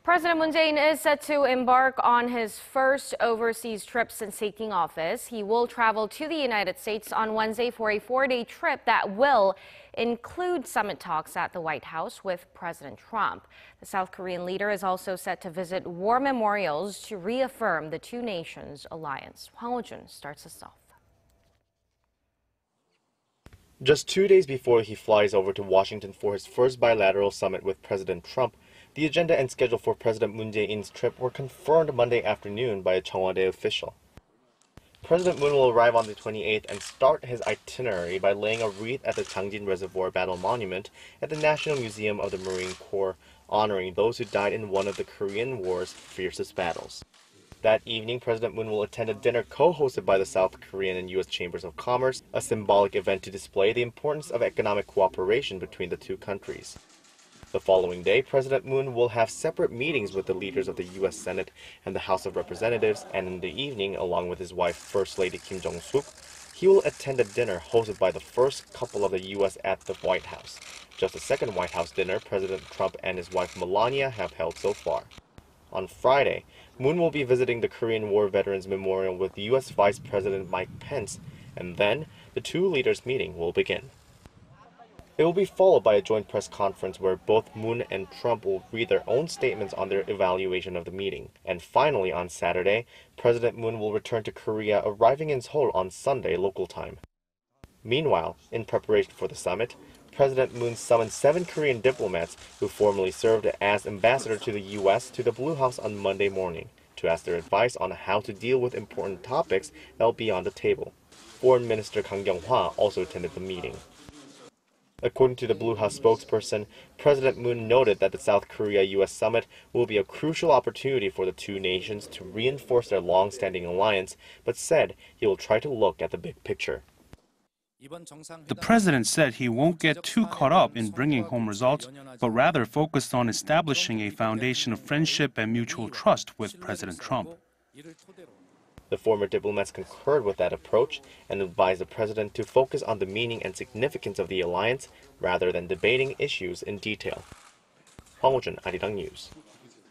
President Moon Jae-in is set to embark on his first overseas trip since taking office. He will travel to the United States on Wednesday for a 4-day trip that will include summit talks at the White House with President Trump. The South Korean leader is also set to visit war memorials to reaffirm the two nations' alliance. Hwang Hojun starts us off. Just 2 days before he flies over to Washington for his first bilateral summit with President Trump, the agenda and schedule for President Moon Jae-in's trip were confirmed Monday afternoon by a Cheong Wa Dae official. President Moon will arrive on the 28th and start his itinerary by laying a wreath at the Changjin Reservoir Battle Monument at the National Museum of the Marine Corps, honoring those who died in one of the Korean War's fiercest battles. That evening, President Moon will attend a dinner co-hosted by the South Korean and U.S. Chambers of Commerce, a symbolic event to display the importance of economic cooperation between the two countries. The following day, President Moon will have separate meetings with the leaders of the U.S. Senate and the House of Representatives, and in the evening, along with his wife, First Lady Kim Jong-suk, he will attend a dinner hosted by the first couple of the U.S. at the White House, just the second White House dinner President Trump and his wife Melania have held so far. On Friday, Moon will be visiting the Korean War Veterans Memorial with U.S. Vice President Mike Pence, and then the two leaders' meeting will begin. It will be followed by a joint press conference where both Moon and Trump will read their own statements on their evaluation of the meeting. And finally, on Saturday, President Moon will return to Korea, arriving in Seoul on Sunday local time. Meanwhile, in preparation for the summit, President Moon summoned 7 Korean diplomats who formerly served as ambassador to the U.S. to the Blue House on Monday morning to ask their advice on how to deal with important topics that will be on the table. Foreign Minister Kang Kyung-hwa also attended the meeting. According to the Blue House spokesperson, President Moon noted that the South Korea-U.S. summit will be a crucial opportunity for the two nations to reinforce their long-standing alliance, but said he will try to look at the big picture. The president said he won't get too caught up in bringing home results, but rather focused on establishing a foundation of friendship and mutual trust with President Trump. The former diplomats concurred with that approach and advised the president to focus on the meaning and significance of the alliance rather than debating issues in detail. Hwang Hojun, Arirang News.